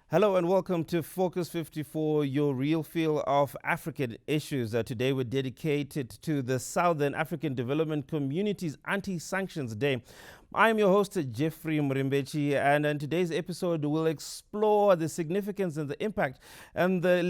Hello and welcome to Focus 54, your real feel of African issues. Today we're dedicated to the Southern African Development Community's Anti-Sanctions Day. I'm your host, Jeffrey Murimbechi, and in today's episode we'll explore the significance and the impact and the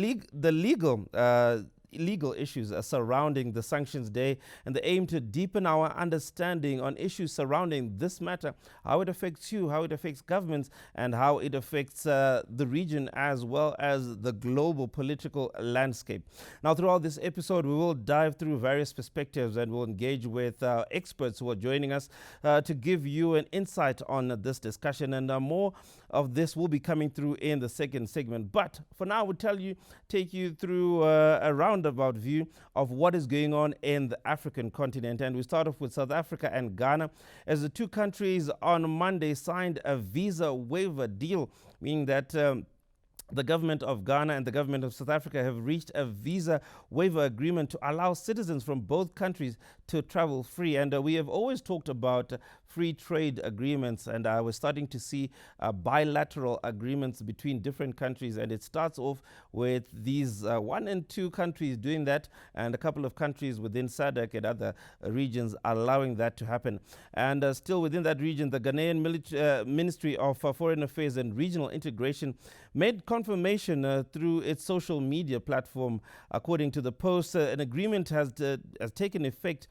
legal issues surrounding the Sanctions Day and the aim to deepen our understanding on issues surrounding this matter, how it affects you, how it affects governments, and how it affects the region as well as the global political landscape. Now, throughout this episode, we will dive through various perspectives and we'll engage with experts who are joining us to give you an insight on this discussion, and more of this will be coming through in the second segment. But for now, we'll take you through a roundabout view of what is going on in the African continent. And we start off with South Africa and Ghana, as the two countries on Monday signed a visa waiver deal, meaning that the government of Ghana and the government of South Africa have reached a visa waiver agreement to allow citizens from both countries to travel free. And we have always talked about free trade agreements, and we're starting to see bilateral agreements between different countries. And it starts off with these 1 and 2 countries doing that, and a couple of countries within SADC and other regions allowing that to happen. And still within that region, the Ghanaian Ministry of Foreign Affairs and Regional Integration made confirmation through its social media platform. According to the post, an agreement has taken effect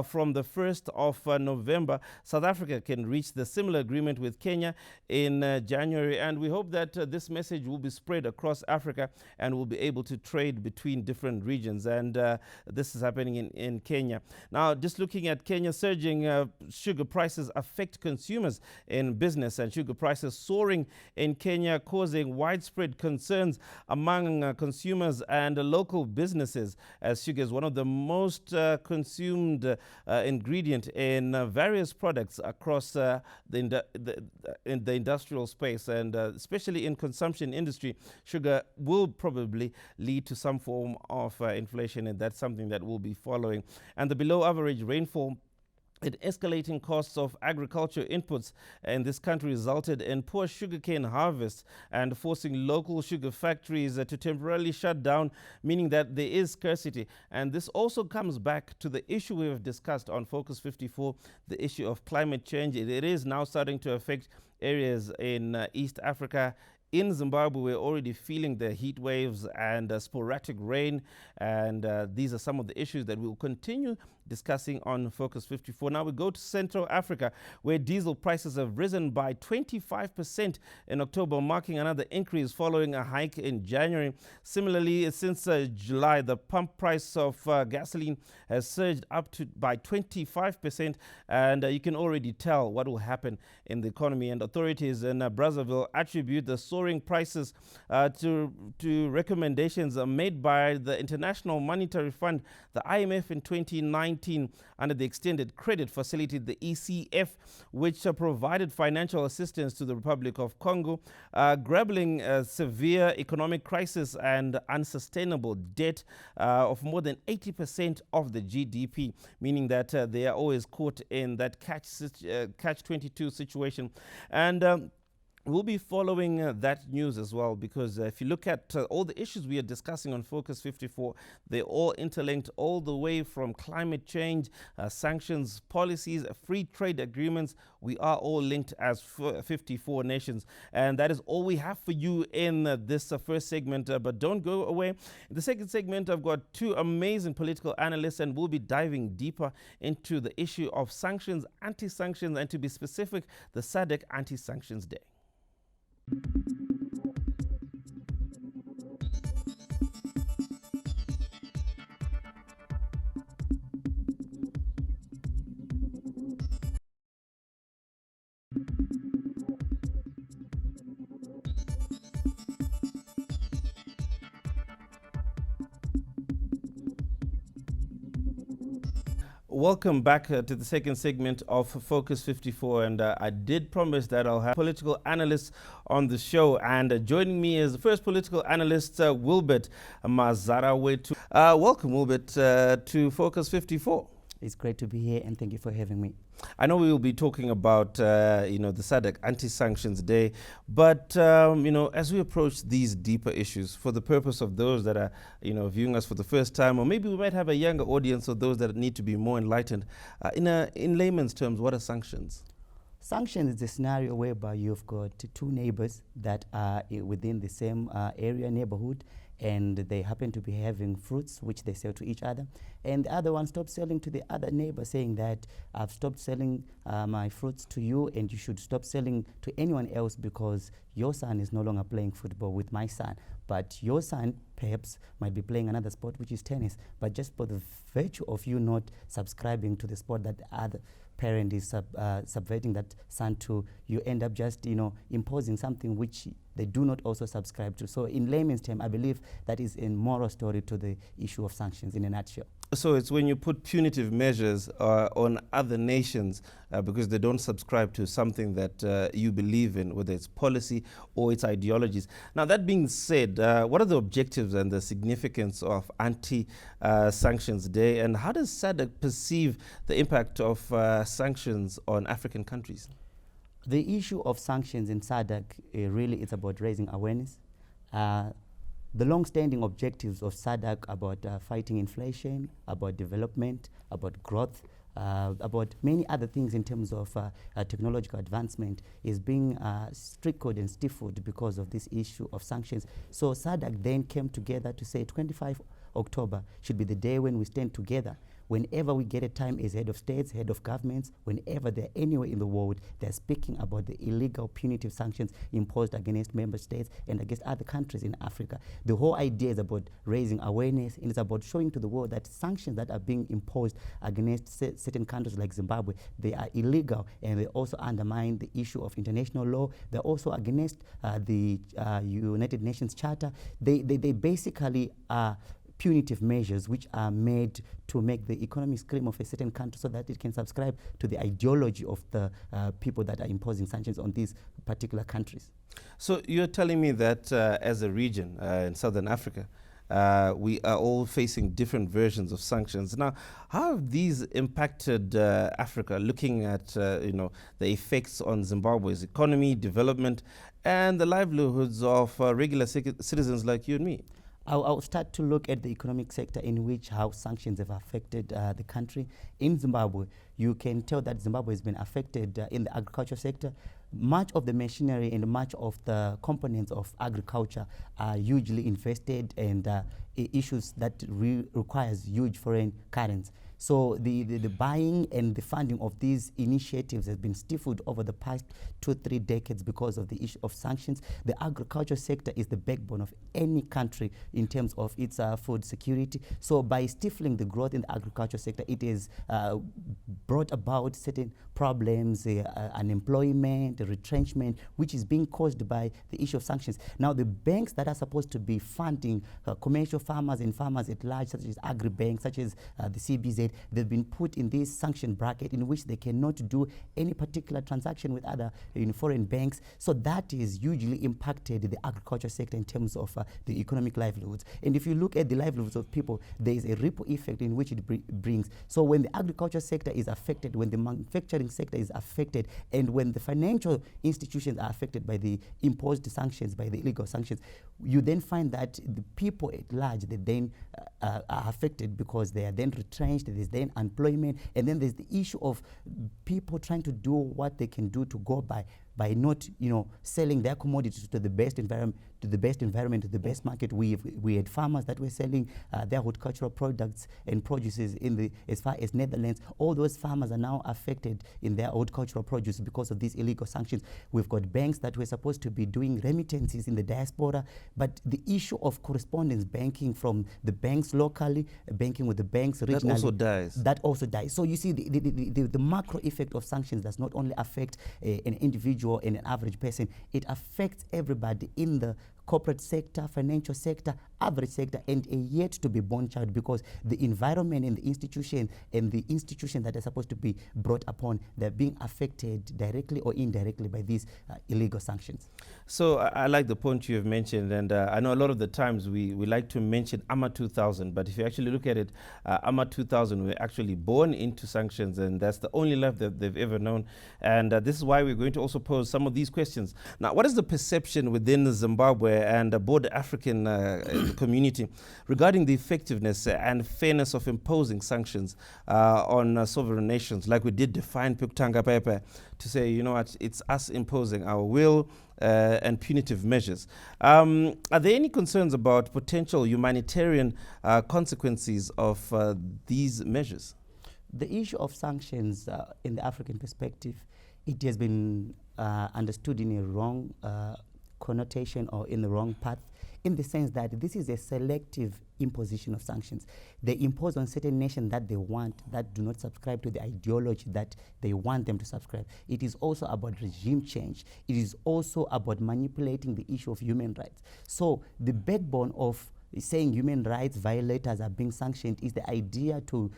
from the 1st of November. South Africa can reach the similar agreement with Kenya in January, and we hope that this message will be spread across Africa and will be able to trade between different regions. And this is happening in Kenya. Now, just looking at Kenya, surging sugar prices affect consumers in business, and sugar prices soaring in Kenya, causing widespread concerns among consumers and local businesses, as sugar is one of the most consumed ingredient in various products across the industrial space, and especially in consumption industry. Sugar will probably lead to some form of inflation, and that's something that we'll be following. And the below average rainfall and escalating costs of agriculture inputs in this country resulted in poor sugarcane harvests and forcing local sugar factories to temporarily shut down, meaning that there is scarcity. And this also comes back to the issue we have discussed on Focus 54, the issue of climate change. It is now starting to affect areas in East Africa. In Zimbabwe, we're already feeling the heat waves and sporadic rain, and these are some of the issues that we'll continue discussing on Focus 54. Now we go to Central Africa, where diesel prices have risen by 25% in October, marking another increase following a hike in January. Similarly, since July, the pump price of gasoline has surged up by 25%, and you can already tell what will happen in the economy. And authorities in Brazzaville attribute the soaring prices to recommendations made by the International Monetary Fund, the IMF, in 2019 under the Extended Credit Facility, the ECF, which provided financial assistance to the Republic of Congo, grappling a severe economic crisis and unsustainable debt of more than 80% of the GDP, meaning that they are always caught in that catch-22 situation. And we'll be following that news as well, because if you look at all the issues we are discussing on Focus 54, they're all interlinked all the way from climate change, sanctions, policies, free trade agreements. We are all linked as 54 nations. And that is all we have for you in this first segment. But don't go away. In the second segment, I've got two amazing political analysts, and we'll be diving deeper into the issue of sanctions, anti-sanctions, and to be specific, the SADC Anti-Sanctions Day. Welcome back to the second segment of Focus 54, and I did promise that I'll have political analysts on the show, and joining me is the first political analyst, Wilbert Mazarawetu. Welcome, Wilbert, to Focus 54. It's great to be here, and thank you for having me. I know we will be talking about, the SADC Anti-Sanctions Day, but, as we approach these deeper issues, for the purpose of those that are, viewing us for the first time, or maybe we might have a younger audience or those that need to be more enlightened, in layman's terms, what are sanctions? Sanctions is a scenario whereby you've got two neighbors that are within the same area, neighborhood, and they happen to be having fruits which they sell to each other, and the other one stops selling to the other neighbor, saying that I've stopped selling my fruits to you, and you should stop selling to anyone else because your son is no longer playing football with my son, but your son perhaps might be playing another sport, which is tennis, but just for the virtue of you not subscribing to the sport that the other parent is subverting that son to, you end up just imposing something which they do not also subscribe to. So in layman's term, I believe that is a moral story to the issue of sanctions in a nutshell. So it's when you put punitive measures on other nations because they don't subscribe to something that you believe in, whether it's policy or its ideologies. Now, that being said, what are the objectives and the significance of Anti-Sanctions Day, and how does SADC perceive the impact of sanctions on African countries? The issue of sanctions in SADC really is about raising awareness. The long-standing objectives of SADC about fighting inflation, about development, about growth, about many other things in terms of technological advancement is being strickled and stifled because of this issue of sanctions. So SADC then came together to say 25 October should be the day when we stand together. Whenever we get a time as head of states, head of governments, whenever they're anywhere in the world, they're speaking about the illegal punitive sanctions imposed against member states and against other countries in Africa. The whole idea is about raising awareness, and it's about showing to the world that sanctions that are being imposed against certain countries like Zimbabwe, they are illegal, and they also undermine the issue of international law. They're also against the United Nations Charter. They basically are punitive measures which are made to make the economy scream of a certain country so that it can subscribe to the ideology of the people that are imposing sanctions on these particular countries. So you're telling me that as a region in Southern Africa, we are all facing different versions of sanctions. Now, how have these impacted Africa, looking at the effects on Zimbabwe's economy, development, and the livelihoods of regular citizens like you and me? I'll start to look at the economic sector in which how sanctions have affected the country. In Zimbabwe, you can tell that Zimbabwe has been affected in the agriculture sector. Much of the machinery and much of the components of agriculture are hugely invested and issues that requires huge foreign currency. So the buying and the funding of these initiatives has been stifled over the past 2-3 decades because of the issue of sanctions. The agriculture sector is the backbone of any country in terms of its food security. So by stifling the growth in the agriculture sector, it has brought about certain problems, unemployment, retrenchment, which is being caused by the issue of sanctions. Now, the banks that are supposed to be funding commercial farmers and farmers at large, such as agri-banks, such as the CBZ, they've been put in this sanction bracket in which they cannot do any particular transaction with other foreign banks. So that has hugely impacted the agriculture sector in terms of the economic livelihoods. And if you look at the livelihoods of people, there is a ripple effect in which it brings. So when the agriculture sector is affected, when the manufacturing sector is affected, and when the financial institutions are affected by the imposed sanctions, by the illegal sanctions, you then find that the people at large, they then are affected because they are then retrenched. There's then unemployment, and then there's the issue of people trying to do what they can do to go by not selling their commodities to the best environment, to the best market. We had farmers that were selling their horticultural products and produces as far as Netherlands. All those farmers are now affected in their horticultural produce because of these illegal sanctions. We've got banks that were supposed to be doing remittances in the diaspora, but the issue of correspondence banking from the banks locally, banking with the banks regionally, that also dies. So you see, the macro effect of sanctions does not only affect an individual and an average person, it affects everybody in the corporate sector, financial sector, average sector and a yet to be born child, because the environment and the institution that are supposed to be brought upon, they're being affected directly or indirectly by these illegal sanctions. So I like the point you have mentioned, and I know a lot of the times we like to mention AMA 2000, but if you actually look at it, AMA 2000 were actually born into sanctions, and that's the only life that they've ever known. And this is why we're going to also pose some of these questions. Now, what is the perception within Zimbabwe and both the African community regarding the effectiveness and fairness of imposing sanctions on sovereign nations, like we did define Pukutanga Pepe to say, you know what, it's us imposing our will and punitive measures. Are there any concerns about potential humanitarian consequences of these measures? The issue of sanctions in the African perspective, it has been understood in a wrong connotation or in the wrong path, in the sense that this is a selective imposition of sanctions. They impose on certain nations that they want, that do not subscribe to the ideology that they want them to subscribe. It is also about regime change. It is also about manipulating the issue of human rights. So the backbone of saying human rights violators are being sanctioned is the idea to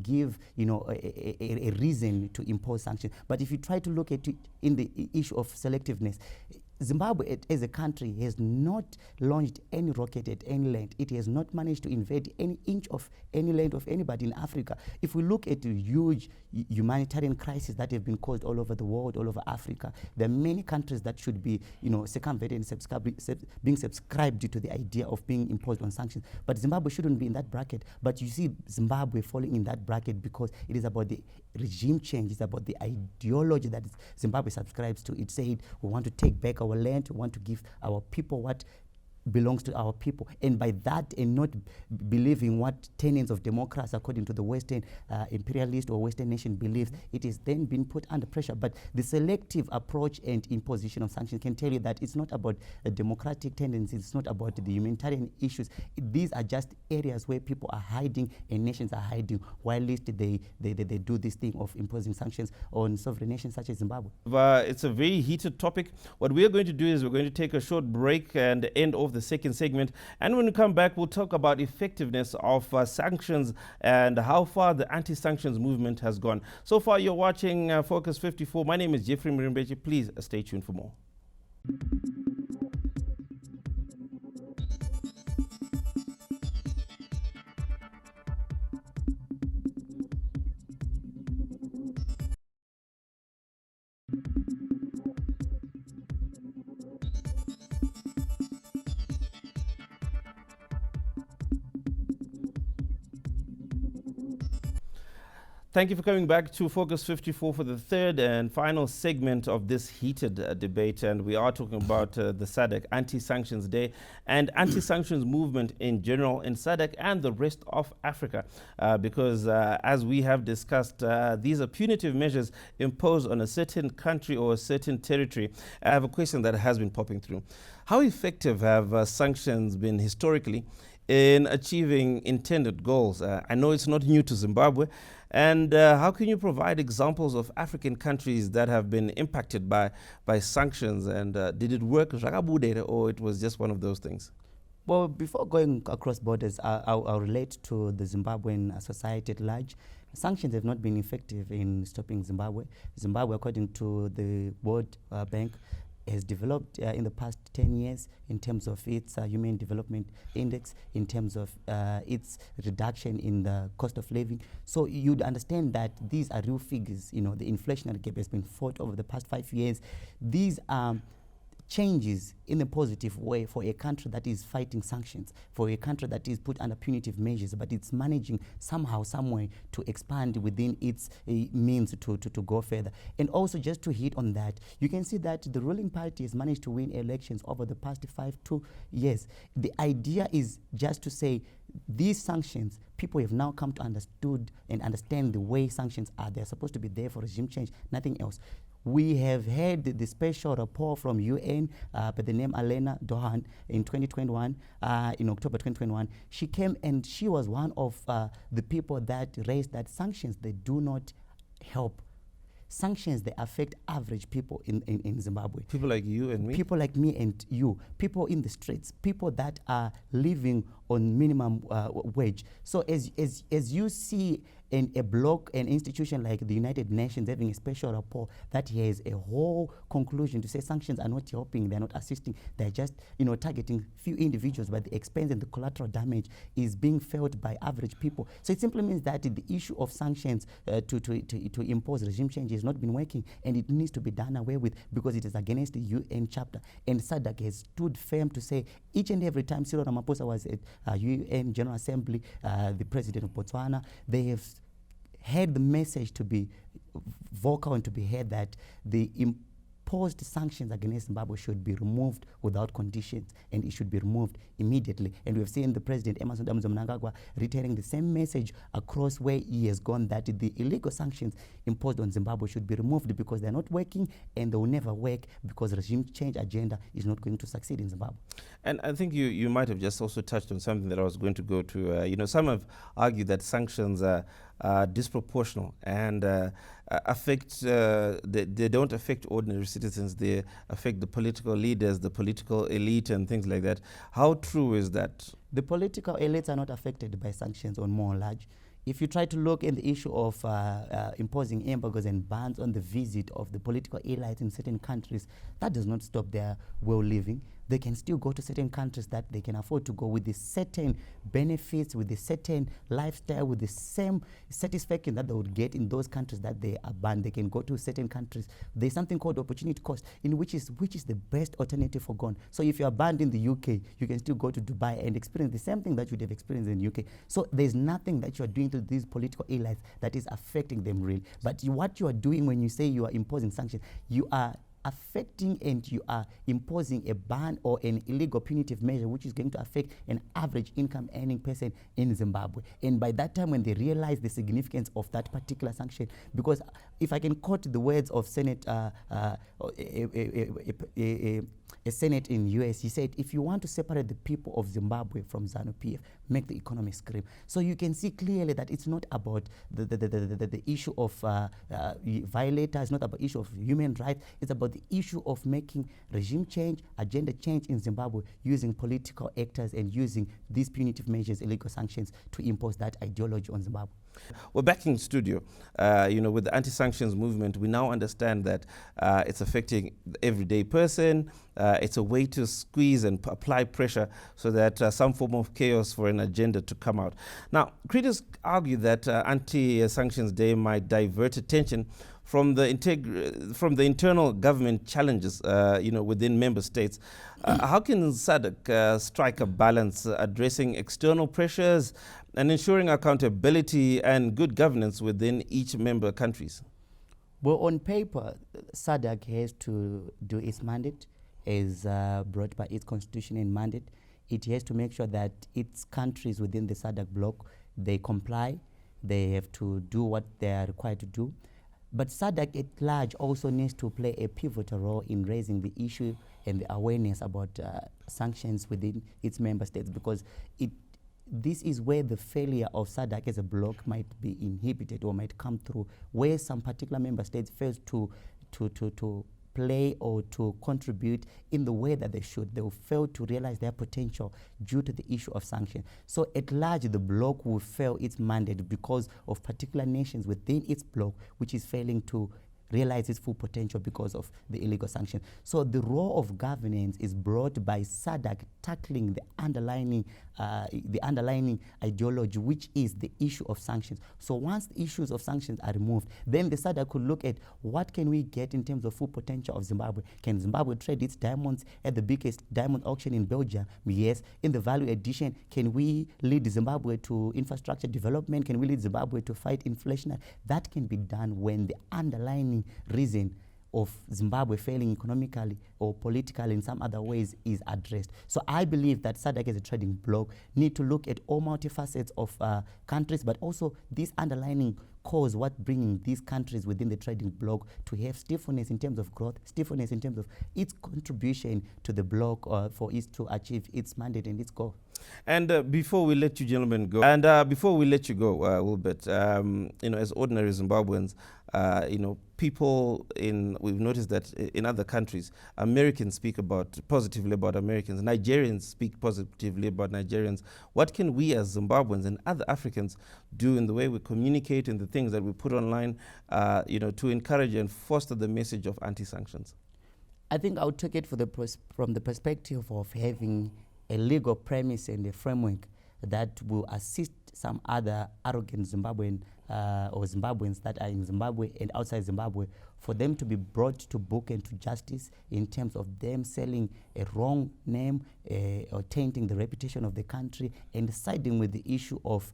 give, you know, a reason to impose sanctions. But if you try to look at it in the issue of selectiveness, Zimbabwe as a country has not launched any rocket at any land. It has not managed to invade any inch of any land of anybody in Africa. If we look at the huge humanitarian crises that have been caused all over the world, all over Africa, there are many countries that should be, you know, circumvented and being subscribed to the idea of being imposed on sanctions. But Zimbabwe shouldn't be in that bracket. But you see Zimbabwe falling in that bracket because it is about the regime change. It's about the ideology that Zimbabwe subscribes to. It said, we want to take back our land, we want to give our people what belongs to our people, and by that, and not believing what tenets of democracy according to the Western imperialist or Western nation believes, it is then being put under pressure. But the selective approach and imposition of sanctions can tell you that it's not about a democratic tendencies, it's not about the humanitarian issues. These are just areas where people are hiding and nations are hiding, while they do this thing of imposing sanctions on sovereign nations such as Zimbabwe. It's a very heated topic. What we're going to do is we're going to take a short break and end off the second segment, and when we come back we'll talk about effectiveness of sanctions and how far the anti-sanctions movement has gone. So far you're watching Focus 54. My name is Jeffrey Murimbeji. Please stay tuned for more. Thank you for coming back to Focus 54 for the third and final segment of this heated debate. And we are talking about the SADC Anti-Sanctions Day and anti-sanctions movement in general in SADC and the rest of Africa. Because as we have discussed, these are punitive measures imposed on a certain country or a certain territory. I have a question that has been popping through. How effective have sanctions been historically in achieving intended goals? I know it's not new to Zimbabwe. And how can you provide examples of African countries that have been impacted by sanctions? And did it work, or it was just one of those things? Well, before going across borders, I'll relate to the Zimbabwean society at large. Sanctions have not been effective in stopping Zimbabwe. Zimbabwe, according to the World Bank, has developed in the past 10 years in terms of its Human Development Index, in terms of its reduction in the cost of living. So you'd understand that these are real figures. You know, the inflationary gap has been fought over the past 5 years. These are changes in a positive way for a country that is fighting sanctions, for a country that is put under punitive measures, but it's managing somehow, some way to expand within its means to go further. And also, just to hit on that, you can see that the ruling party has managed to win elections over the past 2 years. The idea is just to say these sanctions, people have now come to understand the way sanctions are. They're supposed to be there for regime change, nothing else. We have had the special report from UN by the name Alena Dohan in 2021, in October 2021. She came and she was one of the people that raised that sanctions, they do not help. sanctions, they affect average people in Zimbabwe. People like you and me? People like me and you, people in the streets, people that are living on minimum wage. So as you see in a bloc, an institution like the United Nations having a special rapport that has a whole conclusion to say sanctions are not helping, they're not assisting, they're just targeting few individuals, but the expense and the collateral damage is being felt by average people. So it simply means that the issue of sanctions to impose regime change has not been working, and it needs to be done away with because it is against the UN chapter. And SADC has stood firm to say each and every time Cyril Ramaphosa was at UN General Assembly, the president of Botswana, they have had the message to be vocal and to be heard that the imposed sanctions against Zimbabwe should be removed without conditions, and it should be removed immediately. And we've seen the President Emmerson Mnangagwa reiterating the same message across where he has gone, that the illegal sanctions imposed on Zimbabwe should be removed because they're not working and they will never work because regime change agenda is not going to succeed in Zimbabwe. And I think you might have just also touched on something that I was going to go to. Some have argued that sanctions are disproportional and affect, they don't affect ordinary citizens, they affect the political leaders, the political elite and things like that. How true is that? The political elites are not affected by sanctions on more large. If you try to look at the issue of imposing embargoes and bans on the visit of the political elites in certain countries, that does not stop their well-living. They can still go to certain countries that they can afford to go with the certain benefits, with the certain lifestyle, with the same satisfaction that they would get in those countries that they are banned. They can go to certain countries. There's something called opportunity cost, in which is the best alternative for gone. So if you are banned in the UK, you can still go to Dubai and experience the same thing that you'd have experienced in the UK. So there's nothing that you are doing to these political elites that is affecting them really. But what you are doing when you say you are imposing sanctions, you are affecting and you are imposing a ban or an illegal punitive measure which is going to affect an average income earning person in Zimbabwe. And by that time, when they realize the significance of that particular sanction, because if I can quote the words of Senate, a Senate in US, he said, if you want to separate the people of Zimbabwe from ZANU-PF, make the economy scream. So you can see clearly that it's not about the issue of violators, not about the issue of human rights, it's about the issue of making regime change, agenda change in Zimbabwe using political actors and using these punitive measures, illegal sanctions, to impose that ideology on Zimbabwe. Well, back in studio, with the anti-sanctions movement, we now understand that it's affecting the everyday person. It's a way to squeeze and apply pressure so that some form of chaos for an agenda to come out. Now, critics argue that Anti-Sanctions Day might divert attention from the internal government challenges, within member states. How can SADC strike a balance addressing external pressures and ensuring accountability and good governance within each member countries? Well, on paper, SADC has to do its mandate as brought by its constitution and mandate. It has to make sure that its countries within the SADC bloc, they comply, they have to do what they are required to do. But SADC at large also needs to play a pivotal role in raising the issue and the awareness about sanctions within its member states, because this is where the failure of SADC as a bloc might be inhibited or might come through, where some particular member states fail to play or to contribute in the way that they should. They will fail to realize their potential due to the issue of sanctions. So at large, the bloc will fail its mandate because of particular nations within its bloc which is failing to realize its full potential because of the illegal sanctions. So the role of governance is brought by SADC tackling the underlying ideology, which is the issue of sanctions. So once the issues of sanctions are removed, then the SADC could look at what can we get in terms of full potential of Zimbabwe. Can Zimbabwe trade its diamonds at the biggest diamond auction in Belgium? Yes. In the value addition, can we lead Zimbabwe to infrastructure development? Can we lead Zimbabwe to fight inflation? That can be done when the underlying reason of Zimbabwe failing economically or politically in some other ways is addressed. So I believe that SADC as a trading bloc need to look at all multifacets of countries, but also this underlying cause, what bringing these countries within the trading bloc to have stiffness in terms of growth, stiffness in terms of its contribution to the bloc for it to achieve its mandate and its goal. And before we let you gentlemen go, before we let you go, Wilbert, as ordinary Zimbabweans, people we've noticed that in other countries, Americans speak positively about Americans, Nigerians speak positively about Nigerians. What can we as Zimbabweans and other Africans do in the way we communicate and the things that we put online, to encourage and foster the message of anti-sanctions? I think I would take it from the perspective of having a legal premise and a framework that will assist some other arrogant Zimbabwean or Zimbabweans that are in Zimbabwe and outside Zimbabwe, for them to be brought to book and to justice in terms of them selling a wrong name or tainting the reputation of the country and siding with the issue of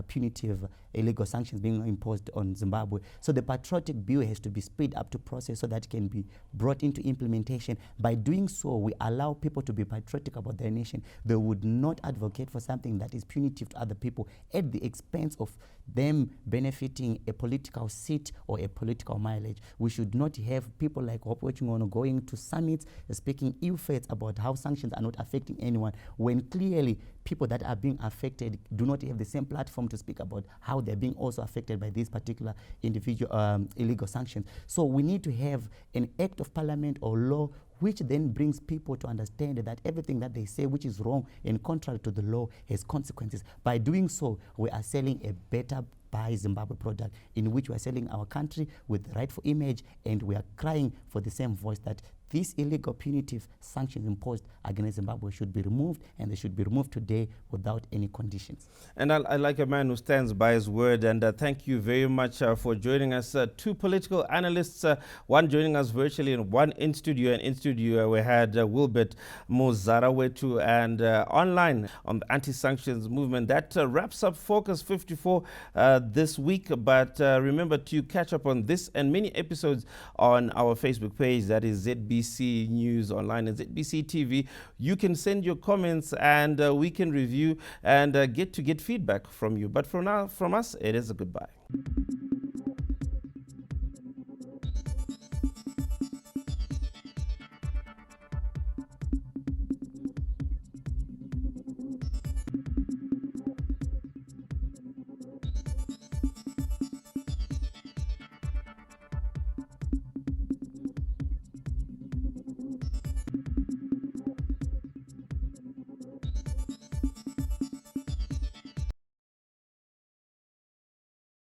punitive illegal sanctions being imposed on Zimbabwe. So the patriotic bill has to be speed up to process so that it can be brought into implementation. By doing so, we allow people to be patriotic about their nation. They would not advocate for something that is punitive to other people at the expense of them benefiting a political seat or a political mileage. We should not have people like Hope Wechingono going to summits speaking ill faith about how sanctions are not affecting anyone, when clearly people that are being affected do not have the same platform to speak about how they're being also affected by these particular individual illegal sanctions. So we need to have an act of parliament or law which then brings people to understand that everything that they say which is wrong and contrary to the law has consequences. By doing so, we are selling a better Buy Zimbabwe product in which we are selling our country with the rightful image, and we are crying for the same voice that these illegal punitive sanctions imposed against Zimbabwe should be removed, and they should be removed today without any conditions. And I like a man who stands by his word, and thank you very much for joining us. Two political analysts, one joining us virtually and one in studio. And in studio we had Wilbert Muzarawetu, and online on the anti-sanctions movement. That wraps up Focus 54 this week, but remember to catch up on this and many episodes on our Facebook page, that is ZBC News Online and ZBC TV. You can send your comments and we can review and get feedback from you. But for now, from us, it is a goodbye.